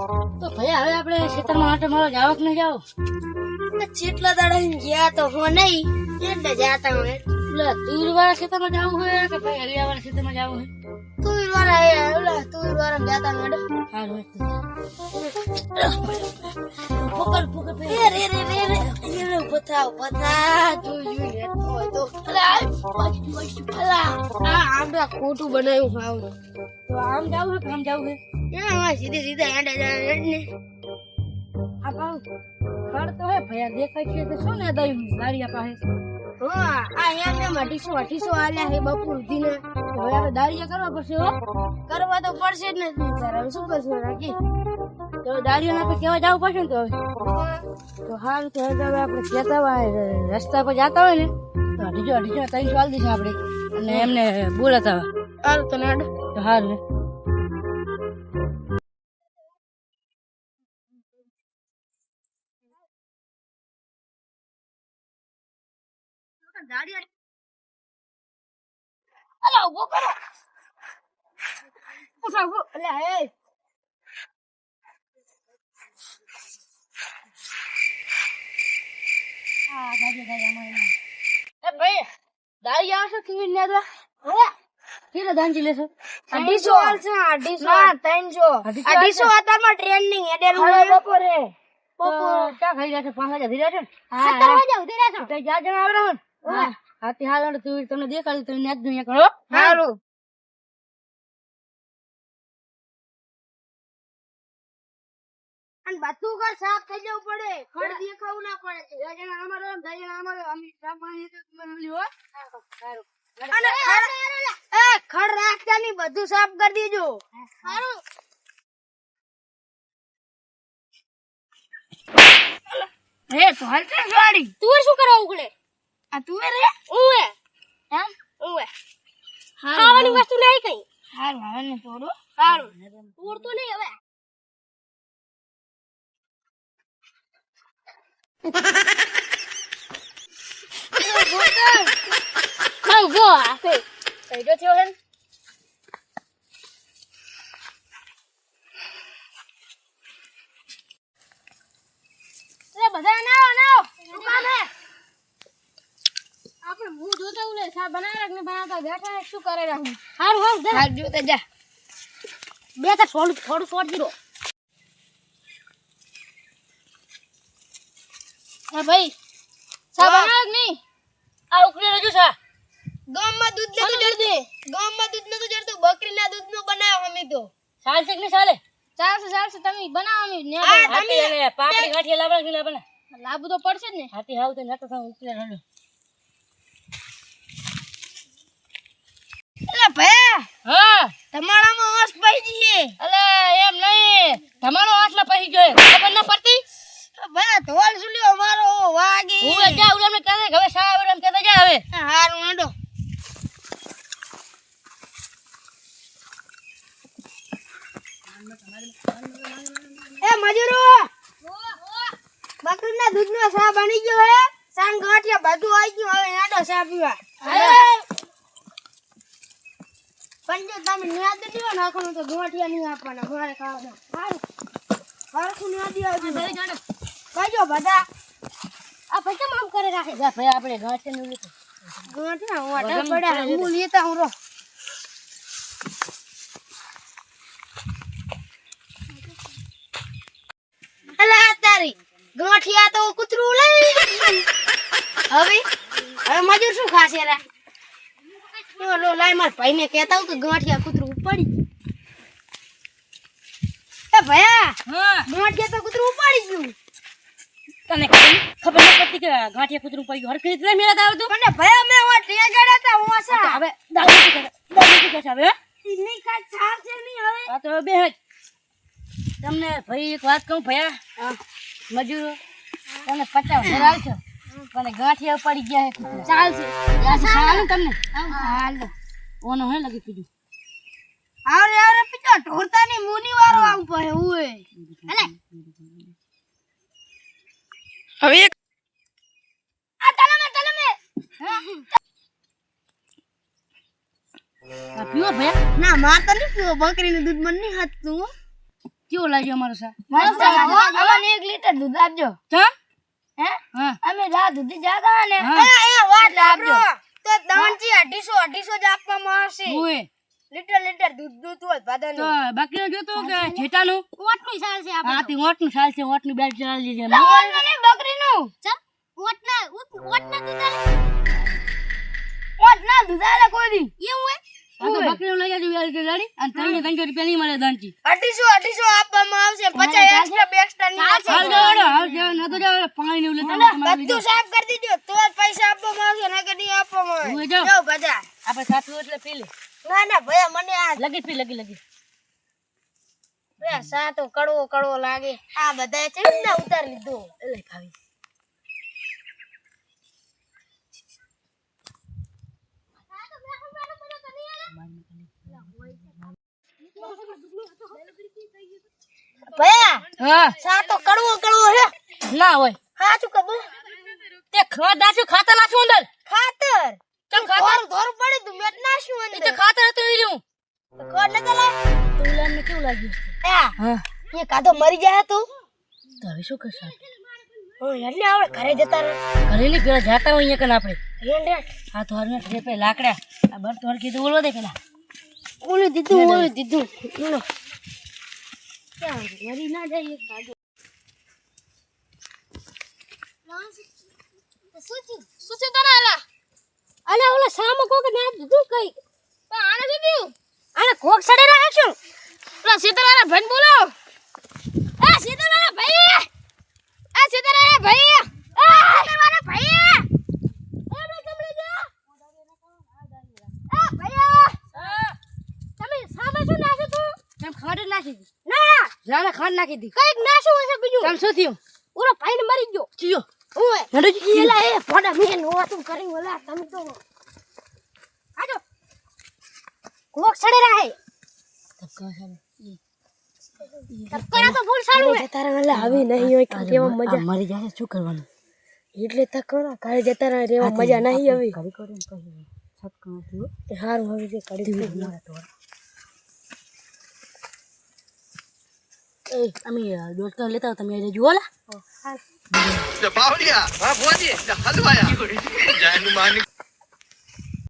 તો ભાઈ હવે આપણે ખેતરમાં આટો મારવા જાવ કે નહીં જાવ? જેટલા દાડા ગયા તો હો નહીં એટલે જાતા હોય. એટલે તુર વાળા ખેતરમાં જવું હોય કે ભાઈ હરિયા વાળા ખેતરમાં જવું હોય? તુર વાળા જાતા મેડમ. સારું ફોકર રે બતાવ તું લેતો હોય તો આમડા ખોટું બનાવ્યું હાવ. તો આમ જવું હોય કે આમ જવું હોય? સીધે હેડા જાય ને. આ પાઉં ફળ તો હે ભાઈ, દેખાય છે તો શું ને દઈ દાળિયા પાસે. હા આ એમને 2800 આલ્યા હે બપોર ઉધીને. હવે આપણે દાળિયા કરવા પડશે હો. કરવા તો પડશે જ ને સર. હવે શું કરશું રાખી? તો દાળિયા આપણે કેવા જવું પડશે ને. તો હવે તો હાલ તો હવે આપણે કહેતા હોય રસ્તા પર જતા હોય ને તો અઢીજો 300 આલી દઈશું આપણે અને એમને બોલાતા હોય. હાલ તો નેડ તો હાલ ને અલા ઉભો કરો. ઉભો અલા હે ભાઈ દાળિયા આવશે કેવી ને તો કેટલા દાંજી લેશો? 250 આલશે. 300 અત્યારમાં ટ્રેન્ડિંગ એડેર બપોરે ચા ખાઈ રહ્યા છે? 5 વાગ્યા ધીરા છે ને? તો 4 જણા આવે રહો ને? હાથી હાલ તું તમને દેખાડું તમે નેટ દુનિયા કરો. સારું. અને બધું કર સાફ થઈ જવું પડે. ખડ દેખાવું ના પડે. 2 જણા અમારો 2 જણા અમારો. અમે સાફ પાણી બનાવી હો. અને ખડ રાખતા ની બધું સાફ કરી દેજો. સારું. હે તો હાલ છે ગાડી. તુવેર શું કરવા ઉકળે? આ તુવેર રે ઉવે એમ ઉવે ખાવાની વસ્તુ નહીં કઈ. હાલ હવે ને થોડું સારું. તુર તો નહીં હવે. ઉભો આ કઈડો થયો હે. બધા નાઓ શું કામ હે? આપણે હું જોતા ઉલે સા બનાવી રાખ ને બનાવતા બેઠા શું કરે રાખું. હારું હાલ જોતા જા. બે તો થોડું છોડ દીધો. હા ભાઈ સા બનાવ નહીં. આ ઉકળી રજો સા. ગામમાં દૂધ નતું જડતું. બકરીના દૂધનું બનાવ અમે તો. ચાલશે કે નહીં ચાલે? ચાલશે તમે બનાવો અમે ને. હાથી અને પાપડી ગાંઠિયા લાવડા કે ના બને? લાભ તો પડશે જ ને. હાથી હાવ તો નતો થા ઉકળી રજો. એલા ભયા હા તમારામાં હોશ પડી છે. અલે એમ નહીં, તમારો હાથમાં પહી ગયો ખબર ના પડતી? ભયા ધોળ સુલ્યો મારો વાગી. હું જા ઉડમ ને કહે હવે સા ઉડમ કહે જા હવે. હારું હેડો. એ મજૂરો બકરીના દૂધનો સા બની ગયો હે. સાંગ ગાંઠિયા બધું આવી ગયું. હવે હેડો સા પીવા. પણ જો તમે ન્યા દેજો નાખવાનું તો ગાંઠિયા નહીં આપવાના. મારે ખાવાના. સારું હરખું ન્યા દી આવજો. કહેજો બધા આ પૈસા માફ કરે રાખે. જા ભાઈ આપણે ગાંઠિયા નું લીધું. ગાંઠિયા વાટા પડ્યા. હું લેતા હું રો. અલા તારી ગાંઠિયા તો કૂતરું લઈ. હવે મજૂર શું ખાશે રે? લો લાઈ માર ભાઈને કહેતા હું કે ગાંઠિયા કૂતરું ઉપાડી. એ ભયા હા ગાંઠિયા તો કૂતરું ઉપાડી ગયું. તને ખબર ન પડતી કે ગાંઠિયા કૂતરું પડી ગયું? હરખી રીતે મેળા આવતું પણ ભયા મેં વા ટેગાડા તા હું આસા. હવે દાદી કે હવે નહીં કાઈ ચાલશે નહીં હવે. આ તો બે તમને ભાઈ એક વાત કહું ભયા, મજૂરો તમને 50 આવશે પણ ગાંઠિયા પડી ગયા હે. ચાલશે ચાલે તમને હાલ ઓનો હે લગી પીડું. આવરે પીતો ઢોરતાની મુની વારો આવું પડે ઉએ. અલે હવે આ તલમે આ પીવો ભયા. ના માર તો નહીં પીવો. બકરીનું દૂધ મને નહીં હાથતું. કેવો લાગ્યો અમારો સા મસ્ત લાગો. અમને 1 લીટર દૂધ આપજો. ચમ હે? હા અમે રાત સુધી જાતા ને હા. વાત આપજો. તો દવણથી 250 જ આપવામાં આવશે. ઓય લીટર દૂધ હોય બધાને. તો બાકીનો જોતો કે જેટાનું ઓટની સાલ છે આપણે. હાથી ઓટનું સાલ છે ઓટનું બેટ ચાલી છે ઓટનું ને બકરીનું. ચમ ઓટના દૂધ આલે. ઓટના દૂધ આલે કોઈ દી. એવું હે? આ તો બકરીનું લઈ જાજો વેલ ગાડી અને 300 રૂપિયા નહીં મળે દાંતી 250 આપવામાં આવશે. 50 એક્સ્ટ્રા નહીં હાલ આપશે. જાવડો હાલ જાવ ન તો જાવ પાણી ને લેતા તમારે બધું સાફ કરી દીધો તો જ પૈસા આપવામાં આવશે નકર નહીં આપવામાં આવે. હોય જાવ. જાવ બધા. આપણે સાચું એટલે પી લે ના ભૈયા મને આ લગી પી લગી બે સા તો કડવો લાગે. આ બધાએ ચેમના ઉતાર લીધો. એટલે ખાવી ભૈયા હા સા તો કડવો હે. ના હોય હાચું કબૂ. તે ખાત નાખ્યું ખાતર નાખ્યું અંદર ખાતર ચમ ખાતર ધોર પડે તું મેટ નાખ્યું એ અંદર. તો ખાતર હતું ઈ રહ્યું તો ખોડ ન ગલા. તુલાને કેવું લાગ્યું હા હા એ કાતો મરી જાય તું. તો હવે શું કરશું એટલે આપણે ઘરે જતા રહે. ઘરે ની પેલા જાતા હોય અહીંયા કને આપણે રેંડેટ આ તો હરને ઠેપે લાકડા આ બર તો કીધું બોલવા દે પેલા ઓલું દીધું લો. ક્યાં મરી ના જાય કાજો. શું છે તને આલા? અલે ઓલા સામો કોક ના દીધું કઈ. પણ આને દીધું. આને કોક સડે રાખશું. ઓલા સીતાવાળા ભાઈ બોલાવો. એ સીતાવાળા ભાઈ. આ સીતાવાળા ભાઈ. આ સીતાવાળા ભાઈ. એ મે કમળી જા. આ ભાઈ. તમે સામે શું નાખી તું? તેમ ખાડ નાખી દી ના જાને ખાડ નાખી દી કઈક નાશું હશે બીજું. તેમ શું થયું ઓલો ભાઈ ને મરી ગયો. ચિયો ઓય નડજી એલા એ ફોડા મે નોતું કરી ઓલા તમે તો આજો કોક સડે રહે. તકરા તો ફૂલ સારું હે. તારા વાલા આવી નહીં હોય કે કેવા મજા મરી જાય શું કરવાનું એટલે તકરા ઘરે જતા રહે રેવા મજા નહીં આવી. ઘડી કરીને કહી સત કામ થયું હારું હવે જે કરી મારે તો એ અમે ડોક્ટર લેતા આવો, તમે જુઓ લા બાવળિયા હા ભોજી હલવાયા જય હનુમાન